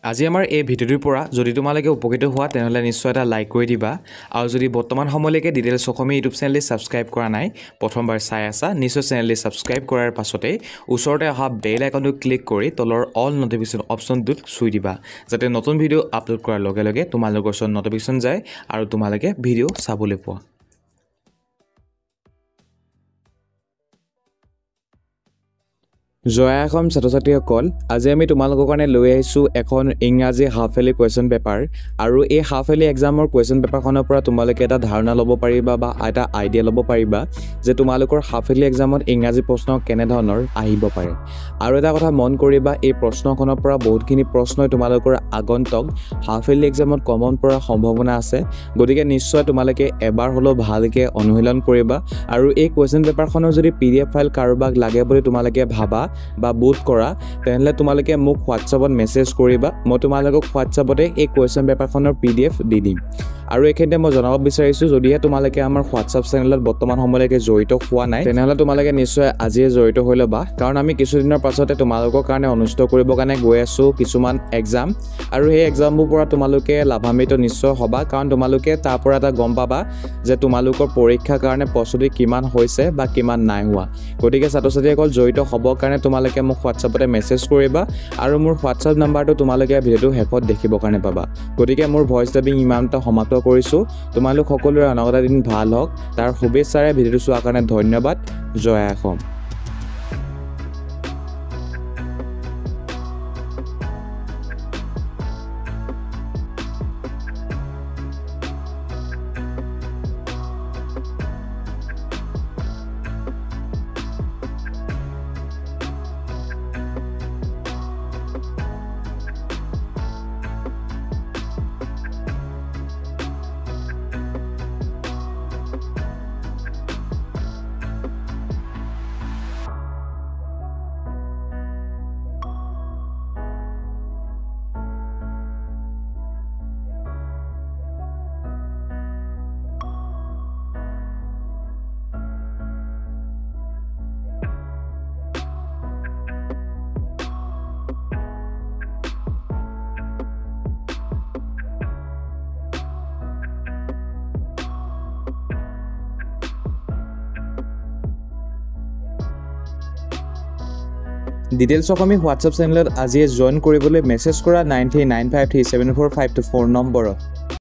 আজি আমাৰ এই ভিডিঅ'টোৰ পৰা যদি তোমালোকে উপকৃত হোৱা তেনেহ'লে নিশ্চয় এটা লাইক কৰি দিবা আৰু যদি বৰ্তমান সময়লৈকে ডিটেইলছ অসমীয়া ইউটিউব চেনেলটি ছাবস্ক্ৰাইব কৰা নাই প্ৰথমবাৰ চাই আছা নিশ্চয় চেনেলটি ছাবস্ক্ৰাইব কৰাৰ পাছতে ওচৰতে অহা বেল আইকনটো ক্লিক কৰি তলৰ অল নটিফিকেশ্যন অপশ্যনটোত চুই দিবা যাতে নতুন ভিডিঅ' আপলোড কৰাৰ লগে লগে তোমালোকৰ ওচৰত নটিফিকেশ্যন যায় আৰু তোমালোকে ভিডিঅ' চাবলৈ পোৱা। জয় অসম ছাত্ৰ-ছাত্ৰীসকল, আজি আমি তোমালোকৰ কাৰণে লৈ আহিছোঁ এখন ইংৰাজী হাফ ইয়াৰলি কুৱেশ্যন পেপাৰ আৰু এই হাফ ইয়াৰলি এক্সামৰ কুৱেশ্যন পেপাৰখনৰ পৰা তোমালোকে এটা ধাৰণা ল'ব পাৰিবা বা এটা আইডিয়া ল'ব পাৰিবা যে তোমালোকৰ হাফ ইয়াৰলি এক্সামত ইংৰাজী প্ৰশ্ন কেনেধৰণৰ আহিব পাৰে। আৰু এটা কথা মন কৰিবা, এই প্ৰশ্নখনৰ পৰা বহুতখিনি প্ৰশ্নই তোমালোকৰ আগন্তুক হাফ ইয়াৰলি এক্সামত কমন পৰাৰ সম্ভাৱনা আছে। গতিকে নিশ্চয় তোমালোকে এবাৰ হ'লেও ভালকৈ অনুশীলন কৰিবা আৰু এই কুৱেশ্যন পেপাৰখনৰ যদি PDF ফাইল কাৰোবাক লাগে বুলি তোমালোকে ভাবা বা বুট কৰা তেনেহ'লে তোমালোকে মোক হোৱাটছআপত মেছেজ কৰিবা, মই তোমালোকক হোৱাটছআপতে এই কুৱেশ্যন পেপাৰখনৰ PDF দি দিম। আৰু এইখিনিতে মই জনাব বিচাৰিছোঁ, যদিহে তোমালোকে আমাৰ হোৱাটছআপ চেনেলত বৰ্তমান সময়লৈকে জড়িত হোৱা নাই তেনেহ'লে তোমালোকে নিশ্চয় আজিয়ে জড়িত হৈ ল'বা, কাৰণ আমি কিছুদিনৰ পাছতে তোমালোকৰ কাৰণে অনুষ্ঠিত কৰিবৰ কাৰণে গৈ আছোঁ কিছুমান এক্সাম আৰু সেই এক্সামবোৰ পৰা তোমালোকে লাভান্বিত নিশ্চয় হ'বা, কাৰণ তোমালোকে তাৰ পৰা এটা গম পাবা যে তোমালোকৰ পৰীক্ষাৰ কাৰণে প্ৰস্তুতি কিমান হৈছে বা কিমান নাই হোৱা। গতিকে ছাত্ৰ-ছাত্ৰীসকল জড়িত হ'বৰ কাৰণে তোমালোকে মোক হোৱাটছআপতে মেছেজ কৰিবা আৰু মোৰ হোৱাটছআপ নাম্বাৰটো তোমালোকে ভিডিঅ'টো শেষত দেখিবৰ কাৰণে পাবা। গতিকে মোৰ ভইচ ডাবিং ইমানটা সমাপ্ত কৰিছোঁ। তোমালোক সকলোৰে অনাগত দিন ভাল হওক, তাৰ শুভেচ্ছাৰে ভিডিঅ'টো চোৱাৰ কাৰণে ধন্যবাদ। জয় অসম। ডিটেইলছ অসমীয়া হোৱাটছআপ চেনেলত আজিয়ে জইন কৰিবলৈ মেছেজ কৰা 9395374524 নম্বৰত।